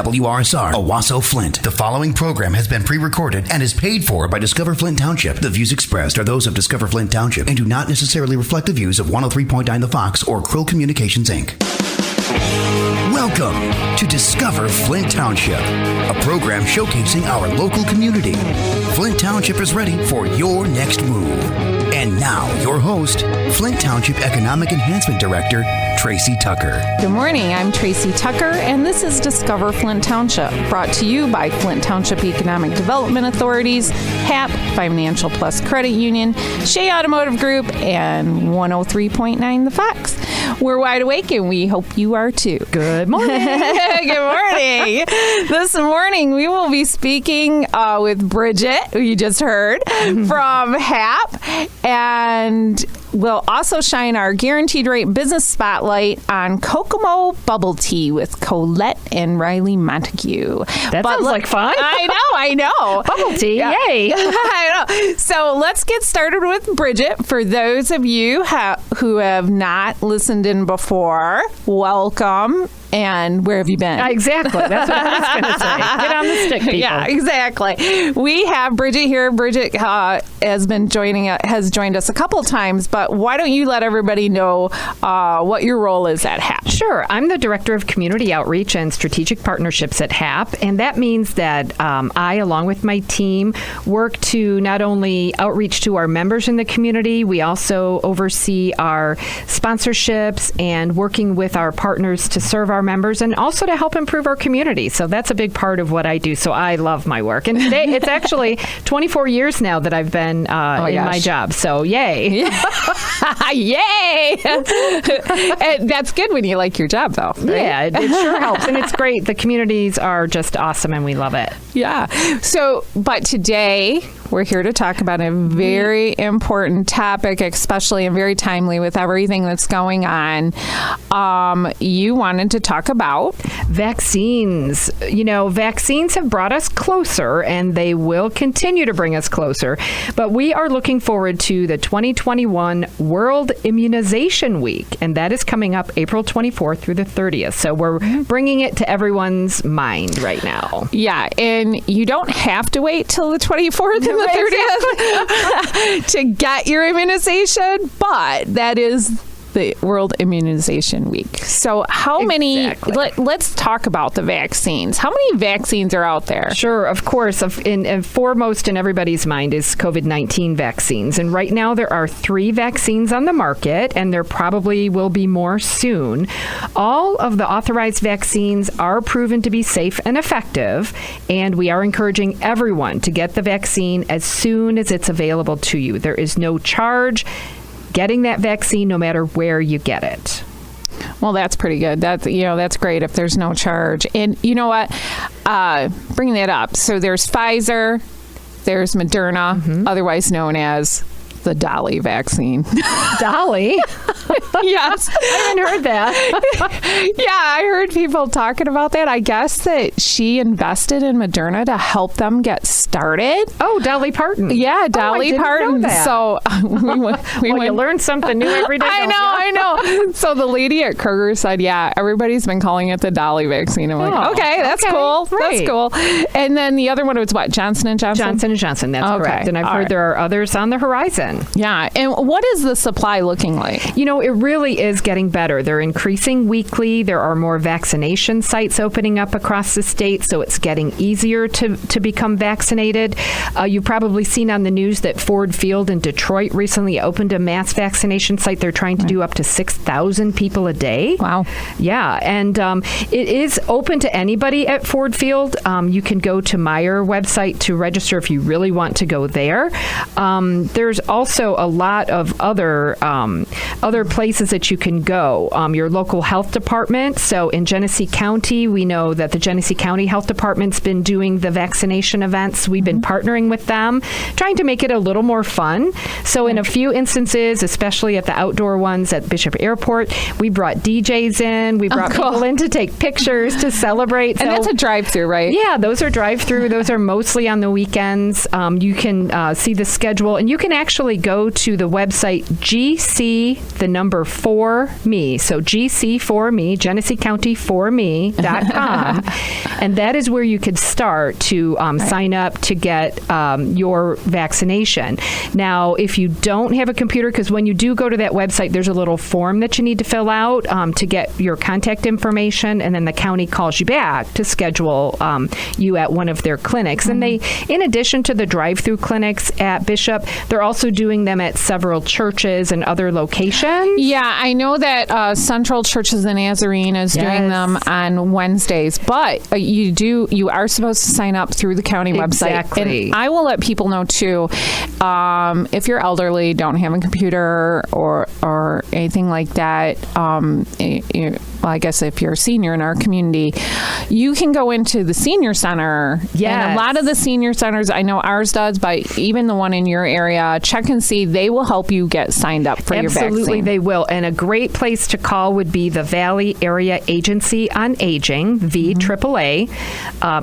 WRSR, Owasso, Flint. The following program has been pre-recorded and is paid for by Discover Flint Township. The views expressed are those of Discover Flint Township and do not necessarily reflect the views of 103.9 The Fox or Krill Communications, Inc. Welcome to Discover Flint Township, a program showcasing our local community. Flint Township is ready for your next move. And now, your host, Flint Township Economic Enhancement Director, Tracy Tucker. Good morning, I'm Tracy Tucker, and this is Discover Flint Township, brought to you by Flint Township Economic Development Authorities, HAP, Financial Plus Credit Union, Shea Automotive Group, and 103.9 The Fox. We're wide awake, and we hope you are too. Good morning. Good morning. This morning, we will be speaking with Bridget, who you just heard, from HAP, and we'll also shine our guaranteed rate business spotlight on CoCoMo Bubble Tea with Collette and Riley Montague. That sounds like fun. I know. Bubble tea, yeah. Yay. I know. So let's get started with Bridget. For those of you who have not listened in before, welcome. And where have you been? Exactly. That's what I was going to say. Get on the stick, people. Yeah, exactly. We have Bridget here. Bridget has joined us a couple times, but why don't you let everybody know what your role is at HAP? Sure. I'm the Director of Community Outreach and Strategic Partnerships at HAP, and that means that I, along with my team, work to not only outreach to our members in the community, we also oversee our sponsorships and working with our partners to serve our members and also to help improve our community. So that's a big part of what I do. So I love my work. And today it's actually 24 years now that I've been in my job. So yay. Yay. And that's good when you like your job, though. Right? Yeah, it sure helps. And it's great. The communities are just awesome and we love it. Yeah. But today we're here to talk about a very important topic, especially and very timely with everything that's going on. You wanted to talk about vaccines. You know, vaccines have brought us closer and they will continue to bring us closer. But we are looking forward to the 2021 World Immunization Week. And that is coming up April 24th through the 30th. So we're bringing it to everyone's mind right now. Yeah. And you don't have to wait till the 24th and the 30th to get your immunization, but that is the World Immunization Week. So how many, let's talk about the vaccines. How many vaccines are out there? Sure, of course. And foremost in everybody's mind is COVID-19 vaccines. And right now there are 3 vaccines on the market, and there probably will be more soon. All of the authorized vaccines are proven to be safe and effective, and we are encouraging everyone to get the vaccine as soon as it's available to you. There is no charge getting that vaccine no matter where you get it. Well, that's pretty good. That's great if there's no charge. And you know what? Bringing that up. So there's Pfizer, there's Moderna, otherwise known as the Dolly vaccine. Dolly? Yes. I haven't heard that. Yeah, I heard people talking about that. I guess that she invested in Moderna to help them get started. Oh, Dolly Parton. Yeah, Dolly Parton. Know that. So you learn something new every day. I know. So the lady at Kroger said, yeah, everybody's been calling it the Dolly vaccine. I'm like, okay, that's cool. Right. That's cool. And then the other one was what? Johnson & Johnson? Johnson & Johnson, that's correct. And I've heard there are others on the horizon. Yeah. And what is the supply looking like? You know, it really is getting better. They're increasing weekly. There are more vaccination sites opening up across the state, so it's getting easier to become vaccinated. You've probably seen on the news that Ford Field in Detroit recently opened a mass vaccination site. They're trying to do up to 6,000 people a day. Wow. Yeah. And it is open to anybody at Ford Field. You can go to Meijer website to register if you really want to go there. There's also a lot of other places that you can go. Your local health department. So in Genesee County, we know that the Genesee County Health Department's been doing the vaccination events. We've been partnering with them, trying to make it a little more fun. So in a few instances, especially at the outdoor ones at Bishop Airport, we brought DJs in. We brought people in to take pictures, to celebrate. And that's a drive-through, right? Yeah, those are drive-through. Those are mostly on the weekends. You can see the schedule, and you can actually actually go to the website GC4Me. So GC4Me, Genesee County 4Me.com. And that is where you could start to sign up to get your vaccination. Now, if you don't have a computer, because when you do go to that website, there's a little form that you need to fill out to get your contact information, and then the county calls you back to schedule you at one of their clinics. And they, in addition to the drive-through clinics at Bishop, they're also doing them at several churches and other locations. Yeah, I know that Central Churches of the Nazarene is doing them on Wednesdays, but you are supposed to sign up through the county website. And I will let people know too, if you're elderly, don't have a computer or anything like that, well, I guess if you're a senior in our community, you can go into the senior center. Yes. And a lot of the senior centers, I know ours does, but even the one in your area, check and see. They will help you get signed up for your vaccine. Absolutely, they will. And a great place to call would be the Valley Area Agency on Aging, VAAA,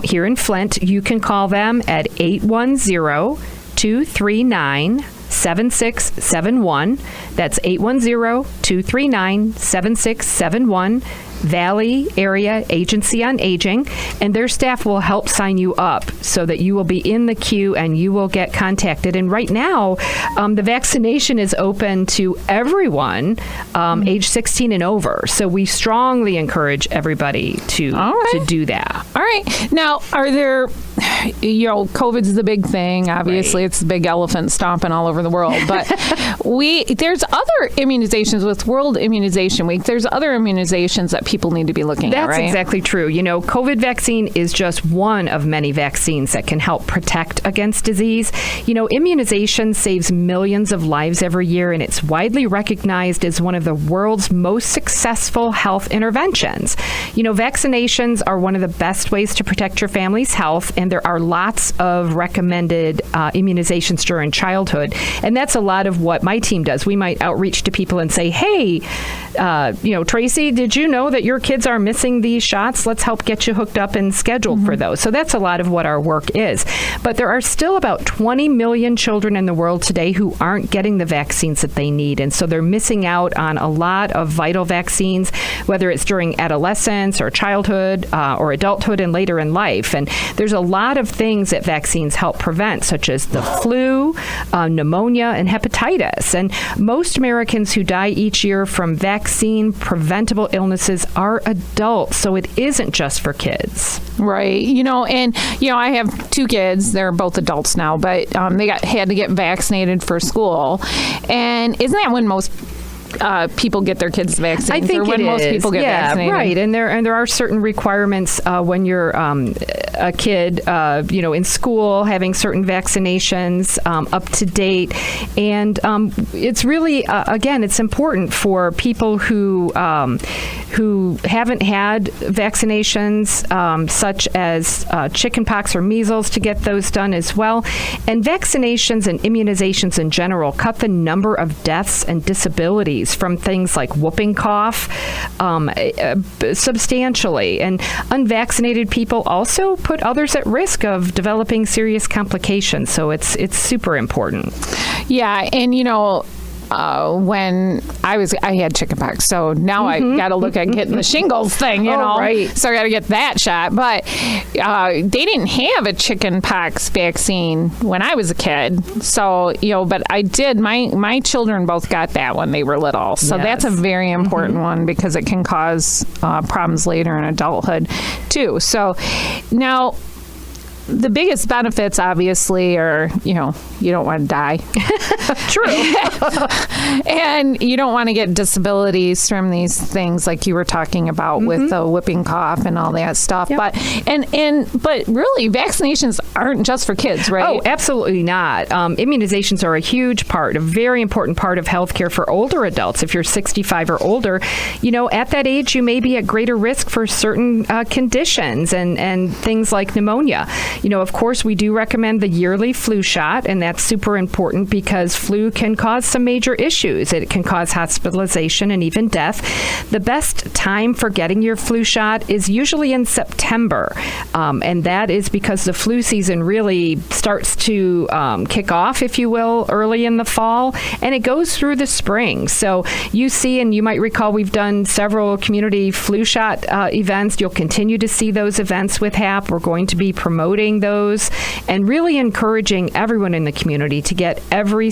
here in Flint. You can call them at 810-239-7671. That's 810-239-7671. Valley Area Agency on Aging, and their staff will help sign you up so that you will be in the queue and you will get contacted. And right now, the vaccination is open to everyone age 16 and over. So we strongly encourage everybody to do that. All right. Now, are there, COVID's the big thing. Obviously, it's the big elephant stomping all over the world. But there's other immunizations with World Immunization Week. There's other immunizations that people need to be looking at, right? That's exactly true. COVID vaccine is just one of many vaccines that can help protect against disease. Immunization saves millions of lives every year, and it's widely recognized as one of the world's most successful health interventions. Vaccinations are one of the best ways to protect your family's health, and there are lots of recommended immunizations during childhood. And that's a lot of what my team does. We might outreach to people and say, hey, Tracy, did you know that your kids are missing these shots? Let's help get you hooked up and scheduled for those. So that's a lot of what our work is. But there are still about 20 million children in the world today who aren't getting the vaccines that they need. And so they're missing out on a lot of vital vaccines, whether it's during adolescence or childhood or adulthood and later in life. And there's a lot of things that vaccines help prevent, such as the flu, pneumonia, and hepatitis. And most Americans who die each year from vaccine preventable illnesses are adults, so it isn't just for kids. Right. I have two kids. They're both adults now, but they had to get vaccinated for school. And isn't that when most people get their kids vaccinated? I think when most people get vaccinated. Right. And there are certain requirements when you're a kid, in school, having certain vaccinations up to date. And it's really, again, it's important for people who haven't had vaccinations, such as chickenpox or measles, to get those done as well. And vaccinations and immunizations in general cut the number of deaths and disabilities from things like whooping cough substantially. And unvaccinated people also put others at risk of developing serious complications. So it's super important. Yeah. And, when I had chickenpox, so now I got to look at getting the shingles thing, Right. So I got to get that shot. But they didn't have a chickenpox vaccine when I was a kid. So, but I did. My children both got that when they were little. So that's a very important one because it can cause problems later in adulthood too. So now, the biggest benefits, obviously, are, you don't want to die. True. And you don't want to get disabilities from these things like you were talking about with the whooping cough and all that stuff. Yep. But really, vaccinations aren't just for kids, right? Oh, absolutely not. Immunizations are a huge part, a very important part of healthcare for older adults. If you're 65 or older, at that age, you may be at greater risk for certain conditions and things like pneumonia. Of course, we do recommend the yearly flu shot, and that's super important because flu can cause some major issues. It can cause hospitalization and even death. The best time for getting your flu shot is usually in September, and that is because the flu season really starts to kick off, if you will, early in the fall, and it goes through the spring. So you see, and you might recall, we've done several community flu shot events. You'll continue to see those events with HAP. We're going to be promoting those and really encouraging everyone in the community to get every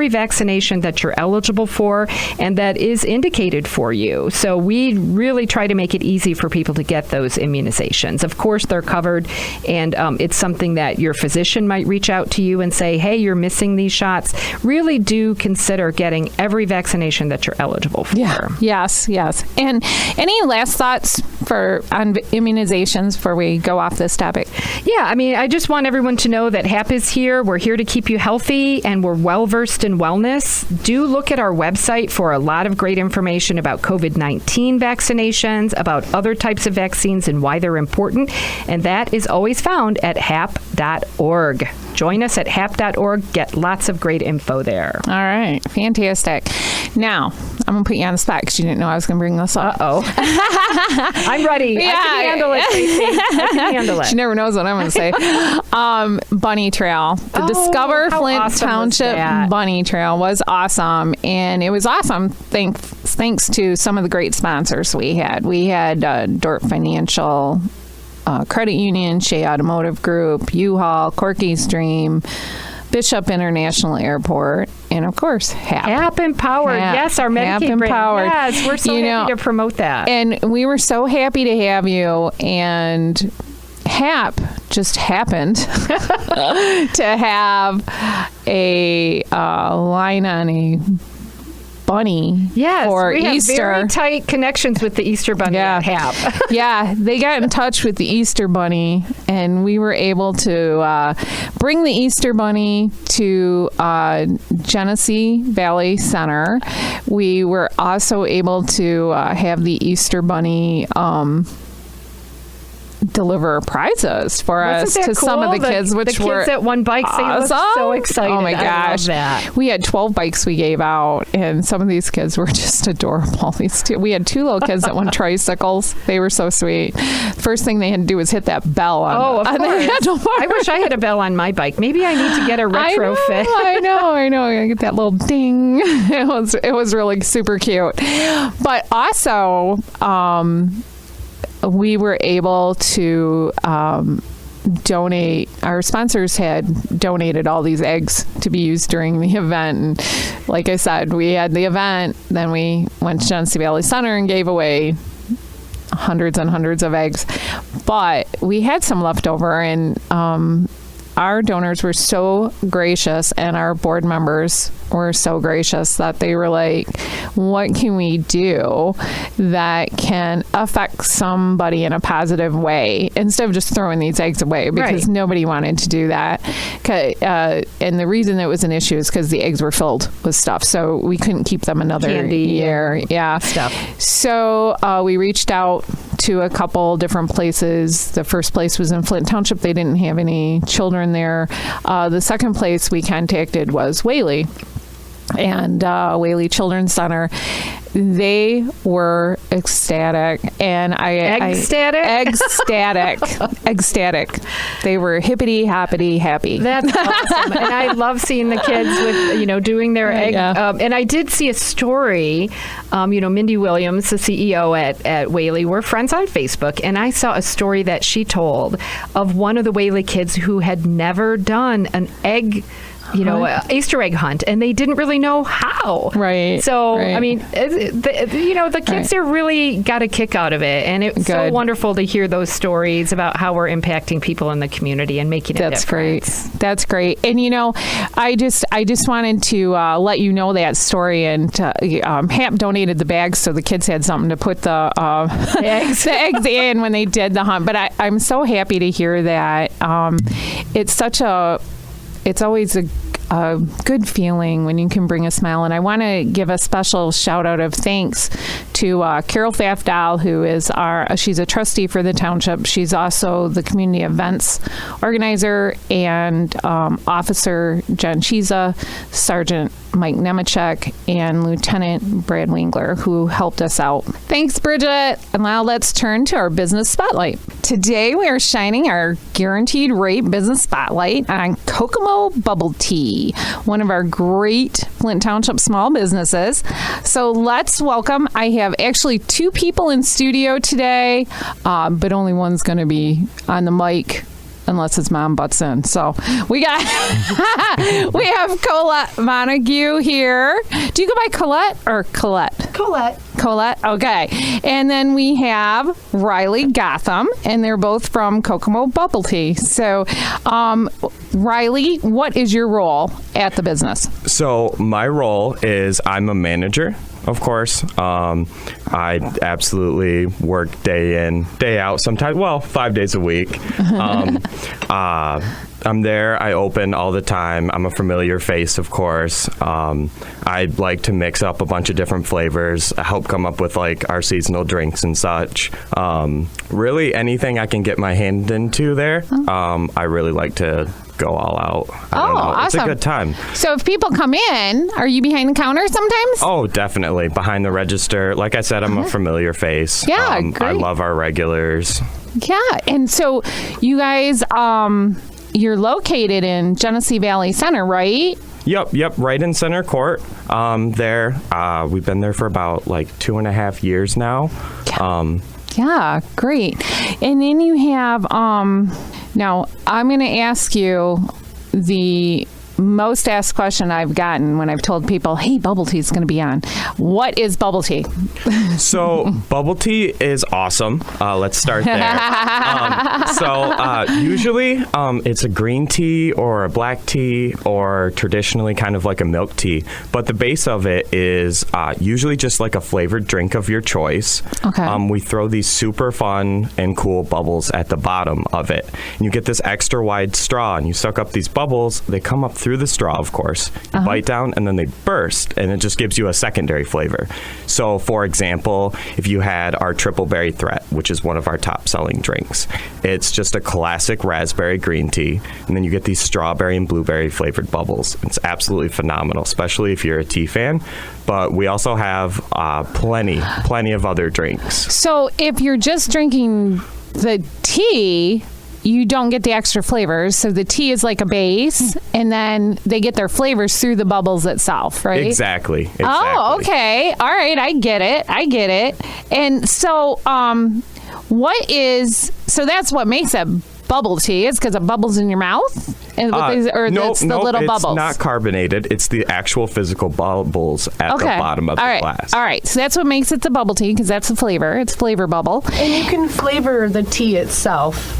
vaccination that you're eligible for and that is indicated for you. So we really try to make it easy for people to get those immunizations. Of course, they're covered, and it's something that your physician might reach out to you and say, hey, you're missing these shots. Really do consider getting every vaccination that you're eligible for. Yeah. Yes. And any last thoughts on immunizations before we go off this topic? Yeah, I just want everyone to know that HAP is here. We're here to keep you healthy, and we're well-versed in wellness. Do look at our website for a lot of great information about COVID-19 vaccinations, about other types of vaccines and why they're important, and that is always found at hap.org. Join us at hap.org. Get lots of great info there. All right. Fantastic. Now, I'm going to put you on the spot because you didn't know I was going to bring this up. Uh-oh. I'm ready. Yeah. I can handle it, Tracy. I can handle it. She never knows what I'm going to say. Bunny Trail. The Discover Flint awesome Township Bunny Trail was awesome. And it was awesome thanks to some of the great sponsors we had. We had Dorp Financial, Credit Union, Shea Automotive Group, U-Haul, Corky's Dream, Bishop International Airport, and of course, HAP. HAP Empowered. Yes, our Medicaid HAP Empowered. brand. Yes, we're so happy to promote that. And we were so happy to have you, and HAP just happened to have a line on a bunny for we Easter. Have very tight connections with the Easter Bunny at HAP. Yeah, they got in touch with the Easter Bunny, and we were able to bring the Easter Bunny to Genesee Valley Center. We were also able to have the Easter Bunny deliver prizes for us to some of the kids, which the were kids at One Bike. They looked so excited. Oh my gosh! I love that. We had 12 bikes we gave out, and some of these kids were just adorable. We had two little kids that won tricycles. They were so sweet. First thing they had to do was hit that bell on of course. I wish I had a bell on my bike. Maybe I need to get a retrofit. I know. I get that little ding. It was really super cute. But also, we were able to donate. Our sponsors had donated all these eggs to be used during the event. And like I said, we had the event, then we went to Genesee Valley Center and gave away hundreds and hundreds of eggs. But we had some left over, and our donors were so gracious, and our board members were so gracious that they were like, what can we do that can affect somebody in a positive way instead of just throwing these eggs away, because nobody wanted to do that. And the reason it was an issue is because the eggs were filled with stuff, so we couldn't keep them another year. Stuff. So we reached out to a couple different places. The first place was in Flint Township. They didn't have any children there. The second place we contacted was Whaley, and Whaley Children's Center. They were ecstatic, and ecstatic. They were hippity hoppity happy. That's awesome, and I love seeing the kids with doing their egg. And I did see a story. Mindy Williams, the CEO at Whaley, we're friends on Facebook, and I saw a story that she told of one of the Whaley kids who had never done an egg. Easter egg hunt, and they didn't really know how. Right. So, I mean, the kids there really got a kick out of it, and it's so wonderful to hear those stories about how we're impacting people in the community and making a difference. That's great. And I just wanted to let you know that story. And HAP donated the bags, so the kids had something to put the eggs in when they did the hunt. But I'm so happy to hear that. It's always a good feeling when you can bring a smile. And I want to give a special shout out of thanks to Carol Pfaffdahl, who is she's a trustee for the township. She's also the community events organizer, and Officer Jen Chiza, Sergeant Mike Nemechek, and Lieutenant Brad Wingler, who helped us out. Thanks, Bridget. And now let's turn to our business spotlight. Today we are shining our guaranteed rate business spotlight on CoCoMo Bubble Tea, one of our great Flint Township small businesses. So let's welcome, I have actually 2 people in studio today, but only one's going to be on the mic, unless his mom butts in. So we have Collette Montague here. Do you go by Collette or Collette? Collette, okay. And then we have Riley Gotham, and they're both from CoCoMo Bubble Tea. So, Riley, what is your role at the business? So my role is I'm a manager. Of course, I absolutely work day in, day out, sometimes, 5 days a week. I'm there. I open all the time. I'm a familiar face, of course. I like to mix up a bunch of different flavors. I help come up with like our seasonal drinks and such. Really anything I can get my hand into there. I really like to go all out. I don't know. Awesome. It's a good time. So if people come in, are you behind the counter sometimes? Oh, definitely. Behind the register. Like I said, I'm a familiar face. Yeah, great. I love our regulars. Yeah. And so you guys, you're located in Genesee Valley Center, right? Yep, right in Center Court. There, we've been there for about like 2.5 years now. Yeah, great. And then you have, now I'm going to ask you the most asked question I've gotten when I've told people, hey, bubble tea is going to be on. What is bubble tea? So bubble tea is awesome. Let's start there. Usually it's a green tea or a black tea or traditionally kind of like a milk tea. But the base of it is usually just like a flavored drink of your choice. Okay. We throw these super fun and cool bubbles at the bottom of it. And you get this extra wide straw and you suck up these bubbles. They come up through the straw, of course. You bite down and then they burst, and it just gives you a secondary flavor. So, for example, if you had our Triple Berry Threat, which is one of our top selling drinks, it's just a classic raspberry green tea, and then you get these strawberry and blueberry flavored bubbles. It's absolutely phenomenal, especially if you're a tea fan. But we also have plenty of other drinks. So if you're just drinking the tea, you don't get the extra flavors. So the tea is like a base, and then they get their flavors through the bubbles itself, right? Exactly. Oh, okay. All right. I get it. And so so that's what makes it bubble tea. It's because it bubbles in your mouth? It's the little bubbles? It's not carbonated. It's the actual physical bubbles at the bottom of the glass. All right. So that's what makes it the bubble tea, because that's the flavor. It's flavor bubble. And you can flavor the tea itself.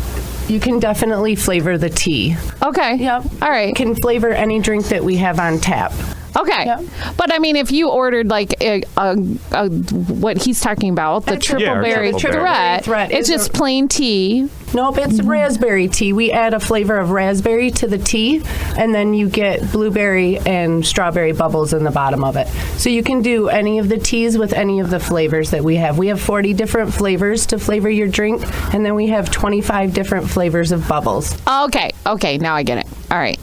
You can definitely flavor the tea. Okay. Yep. All right. You can flavor any drink that we have on tap. Okay. Yep. But I mean, if you ordered like what he's talking about, the Triple Berry Threat, it's just plain tea. Nope, it's raspberry tea. We add a flavor of raspberry to the tea, and then you get blueberry and strawberry bubbles in the bottom of it. So you can do any of the teas with any of the flavors that we have. We have 40 different flavors to flavor your drink, and then we have 25 different flavors of bubbles. Okay, now I get it. All right.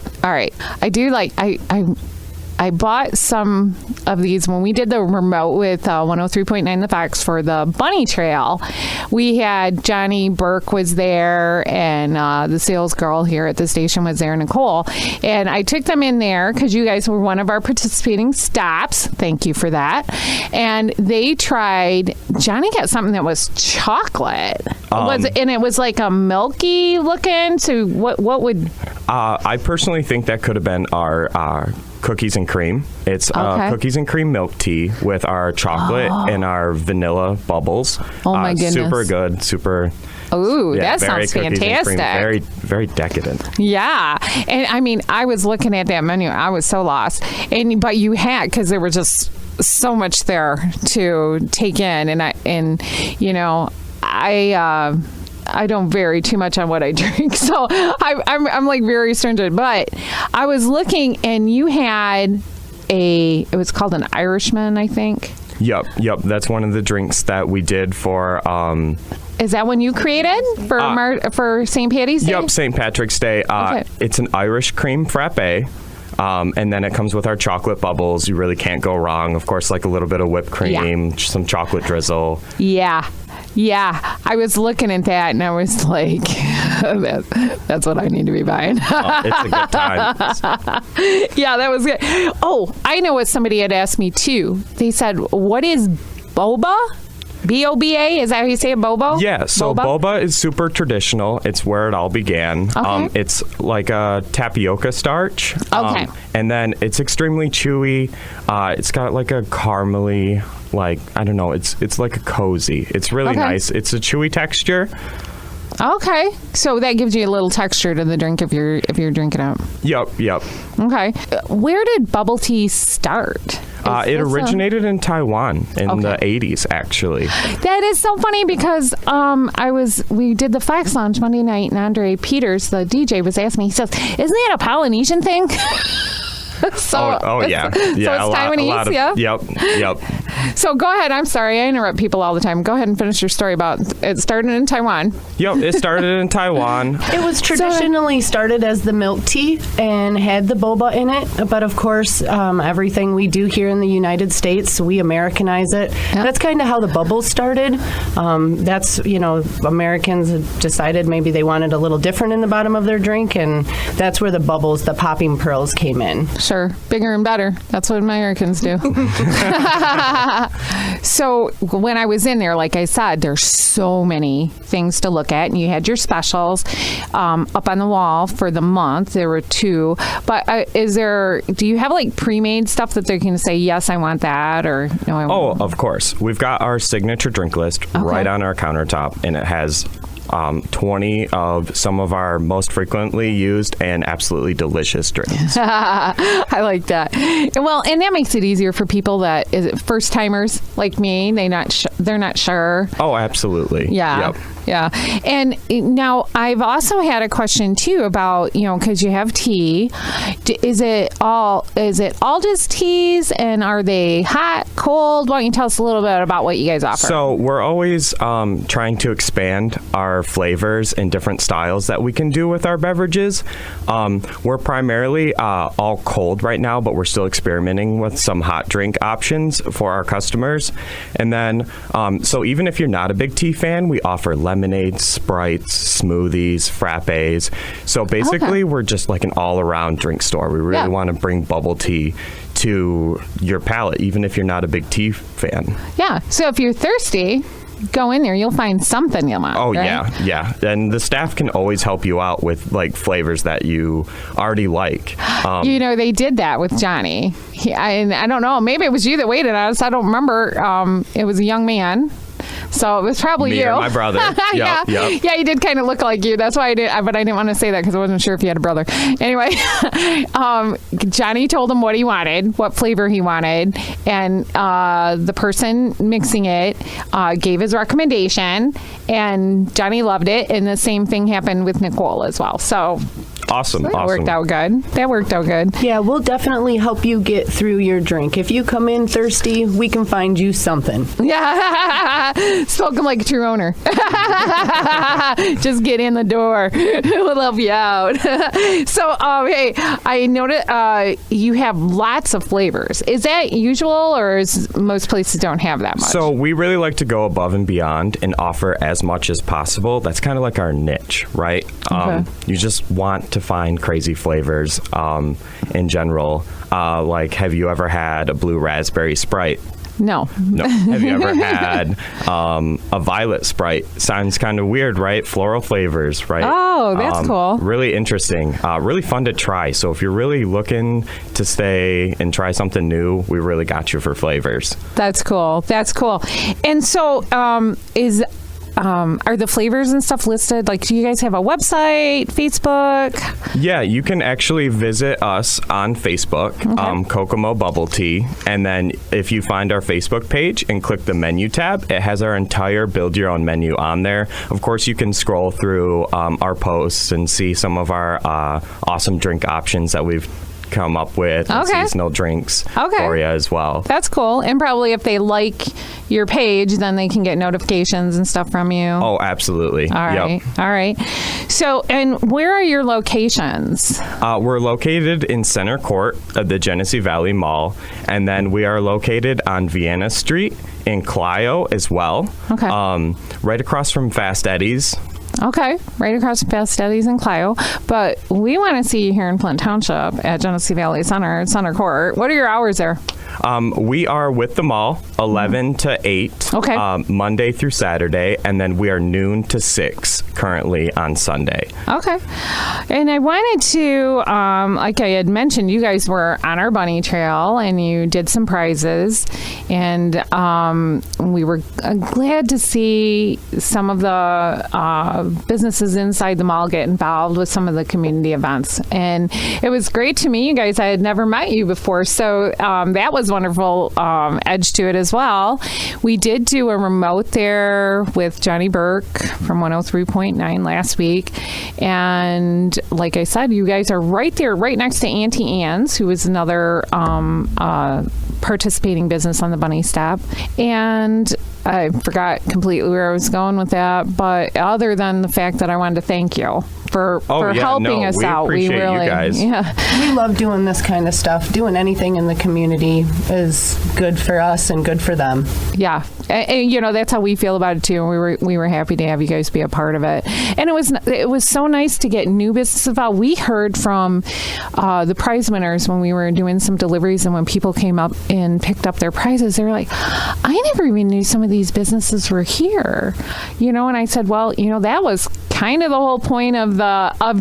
I do like, I bought some of these when we did the remote with 103.9 The Fox for the Bunny Trail. We had Johnny Burke was there, and the sales girl here at the station was there, Nicole. And I took them in there because you guys were one of our participating stops. Thank you for that. And they tried, Johnny got something that was chocolate. And it was like a milky looking. So what would... I personally think that could have been our cookies and cream. It's cookies and cream milk tea with our chocolate and our vanilla bubbles. Oh my goodness. Super good, super... Ooh, that sounds fantastic. Very, very decadent. Yeah. And I mean, I was looking at that menu. I was so lost. But you had, because there was just so much there to take in. I don't vary too much on what I drink, so I'm like very stringent. But I was looking, and you had it was called an Irishman, I think. Yep. That's one of the drinks that we did for. Is that one you created for St. Patty's Day? Yep, St. Patrick's Day. Okay. It's an Irish cream frappe. And then it comes with our chocolate bubbles. You really can't go wrong. Of course, like a little bit of whipped cream, some chocolate drizzle. Yeah. I was looking at that and I was like, that's what I need to be buying. It's a good time. Yeah, that was good. Oh, I know what somebody had asked me too. They said, what is Boba? B-O-B-A? Is that how you say it, Boba? Yeah, so Boba is super traditional. It's where it all began. Okay. It's like a tapioca starch. Okay. And then it's extremely chewy. It's got like a caramely, like, I don't know, it's like a cozy. It's really nice. It's a chewy texture. Okay. So that gives you a little texture to the drink if you're drinking it. Yep. Okay. Where did bubble tea start? It originated in Taiwan in the 80s, actually. That is so funny because we did the Fox Lounge Monday night, and Andre Peters, the DJ, was asking me, he says, isn't that a Polynesian thing? Yeah. So it's Taiwanese, Yep. So go ahead. I'm sorry. I interrupt people all the time. Go ahead and finish your story about it started in Taiwan. Yep, it started in Taiwan. It was traditionally started as the milk tea and had the boba in it. But of course, everything we do here in the United States, we Americanize it. Yep. That's kind of how the bubbles started. That's, Americans decided maybe they wanted a little different in the bottom of their drink. And that's where the bubbles, the popping pearls came in. Sure. Bigger and better. That's what Americans do. So when I was in there, like I said, there's so many things to look at. And you had your specials up on the wall for the month. There were 2. But do you have like pre-made stuff that they can say, yes, I want that, or no, I want? Oh, of course. We've got our signature drink list right on our countertop, and it has 20 of some of our most frequently used and absolutely delicious drinks. I like that. Well, and that makes it easier for people that is it first timers like me. They're not sure. Oh, absolutely. Yeah. Yep. Yeah. And now I've also had a question too about, because you have tea. Is it all just teas, and are they hot, cold? Why don't you tell us a little bit about what you guys offer? So we're always trying to expand our flavors and different styles that we can do with our beverages. We're primarily all cold right now, but we're still experimenting with some hot drink options for our customers. And then, so even if you're not a big tea fan, we offer lemonades, Sprites, smoothies, frappes. So basically, we're just like an all-around drink store. We really want to bring bubble tea to your palate, even if you're not a big tea fan. Yeah. So if you're thirsty, go in there. You'll find something you want. Oh, right? yeah. And the staff can always help you out with like flavors that you already like. They did that with Johnny. I don't know. Maybe it was you that waited on us. I don't remember. It was a young man. So it was probably Me you. or my brother. Yeah, he did kind of look like you. That's why I didn't want to say that because I wasn't sure if you had a brother. Anyway, Johnny told him what he wanted, what flavor he wanted, and the person mixing it gave his recommendation, and Johnny loved it. And the same thing happened with Nicole as well. So awesome. That worked out good. Yeah, we'll definitely help you get through your drink. If you come in thirsty, we can find you something. Yeah, spoken like a true owner. Just get in the door. We'll help you out. So, hey, I noticed you have lots of flavors. Is that usual, or is most places don't have that much? So we really like to go above and beyond and offer as much as possible. That's kind of like our niche, right? You just want to find crazy flavors in general. Like, have you ever had a blue raspberry Sprite? No. Have you ever had a violet Sprite? Sounds kind of weird, right? Floral flavors, right? Oh, that's cool. Really interesting. Really fun to try. So if you're really looking to stay and try something new, we really got you for flavors. That's cool. And so are the flavors and stuff listed? Like, do you guys have a website, Facebook? Yeah, you can actually visit us on Facebook, CoCoMo Bubble Tea. And then if you find our Facebook page and click the menu tab, it has our entire build your own menu on there. Of course, you can scroll through our posts and see some of our awesome drink options that we've got going on. Okay. And then come up with and seasonal drinks for you as well. That's cool. And probably if they like your page, then they can get notifications and stuff from you. Oh, absolutely. All right. Yep. All right. So, and where are your locations? We're located in Center Court of the Genesee Valley Mall, and then we are located on Vienna Street in Clio as well. Okay. Right across from Fast Eddie's. Okay, right across from Fast Eddie's in Clio. But we want to see you here in Flint Township at Genesee Valley Center Court. What are your hours there? We are with the mall 11 to 8, Monday through Saturday, and then we are noon to 6 currently on Sunday. Okay. And I wanted to, like I had mentioned, you guys were on our bunny trail and you did some prizes, and we were glad to see some of the businesses inside the mall get involved with some of the community events. And it was great to meet you guys. I had never met you before, so that was wonderful edge to it as well. We did do a remote there with Johnny Burke from 103.9 last week, and like I said, you guys are right there, right next to Auntie Anne's, who is another participating business on the bunny step. And I forgot completely where I was going with that, but other than the fact that I wanted to thank you for helping us out. We really, you guys. We love doing this kind of stuff. Doing anything in the community is good for us and good for them. Yeah. And you know, that's how we feel about it too. And we were happy to have you guys be a part of it. And it was so nice to get new business involved. We heard from the prize winners when we were doing some deliveries, and when people came up and picked up their prizes, they were like, I never even knew some of these businesses were here. You know, and I said, well, you know, that was kind of the whole point of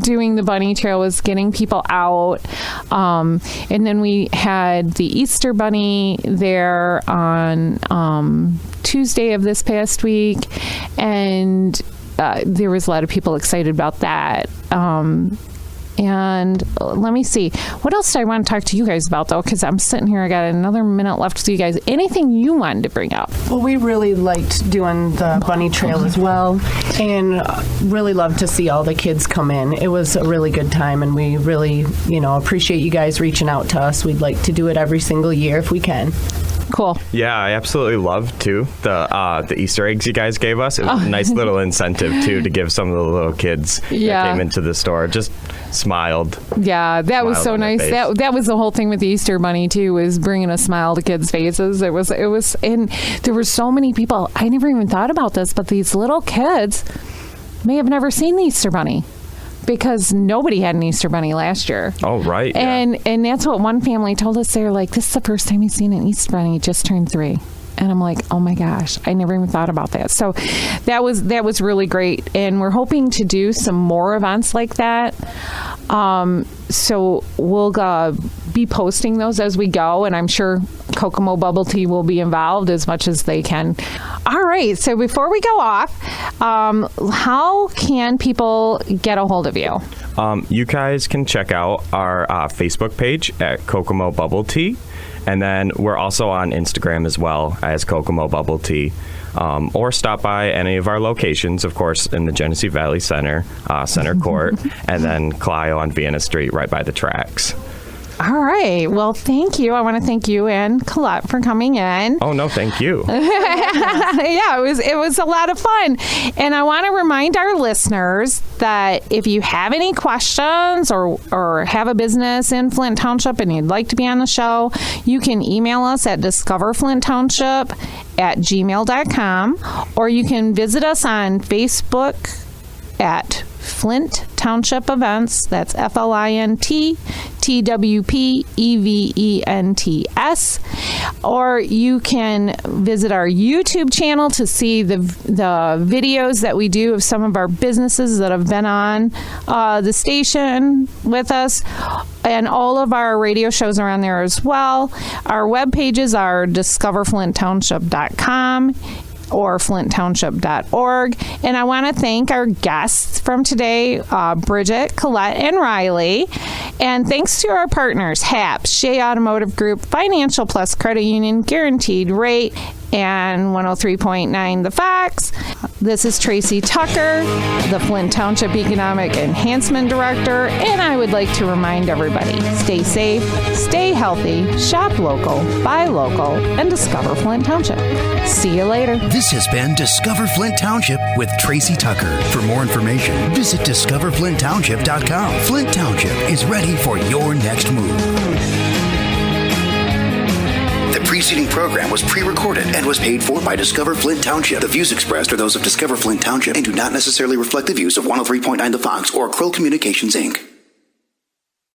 doing the bunny trail, was getting people out. And then we had the Easter bunny there on Tuesday of this past week, and there was a lot of people excited about that. And let me see. What else do I want to talk to you guys about, though? Because I'm sitting here. I got another minute left to you guys. Anything you wanted to bring up? Well, we really liked doing the bunny trail as well, and really loved to see all the kids come in. It was a really good time, and we really, appreciate you guys reaching out to us. We'd like to do it every single year if we can. Cool. Yeah, I absolutely loved too the Easter eggs you guys gave us. It was a nice little incentive too to give some of the little kids that came into the store just smiled. Yeah, that was so nice. That was the whole thing with the Easter bunny too, was bringing a smile to kids' faces. It was, and there were so many people. I never even thought about this, but these little kids may have never seen the Easter bunny, because nobody had an Easter bunny last year. Oh, right. And that's what one family told us. They're like, this is the first time he's seen an Easter bunny. He just turned 3. And I'm like, oh my gosh, I never even thought about that. So that was really great. And we're hoping to do some more events like that. So we'll be posting those as we go, and I'm sure CoCoMo Bubble Tea will be involved as much as they can. All right, so before we go off, how can people get a hold of you? You guys can check out our Facebook page at CoCoMo Bubble Tea, and then we're also on Instagram as well as CoCoMo Bubble Tea. Or stop by any of our locations, of course, in the Genesee Valley Center Court, and then Clio on Vienna Street right by the tracks. All right. Well, thank you. I want to thank you and Collette for coming in. Oh, no, thank you. Yeah, it was a lot of fun. And I want to remind our listeners that if you have any questions or have a business in Flint Township and you'd like to be on the show, you can email us at discoverflinttownship@gmail.com, or you can visit us on Facebook at Flint Township Events. That's FLINTTWPEVENTS. Or you can visit our YouTube channel to see the videos that we do of some of our businesses that have been on the station with us. And all of our radio shows are on there as well. Our web pages are discoverflinttownship.com or flinttownship.org. And I want to thank our guests from today, Bridget, Collette, and Riley. And thanks to our partners, HAP, Shea Automotive Group, Financial Plus Credit Union, Guaranteed Rate, and 103.9 The Fox. This is Tracy Tucker, the Flint Township Economic Enhancement Director, and I would like to remind everybody, stay safe, stay healthy, shop local, buy local, and discover Flint Township. See you later. This has been Discover Flint Township with Tracy Tucker. For more information, visit discoverflinttownship.com. Flint Township is ready for your next move. The preceding program was pre-recorded and was paid for by Discover Flint Township. The views expressed are those of Discover Flint Township and do not necessarily reflect the views of 103.9 The Fox or Krill Communications, Inc.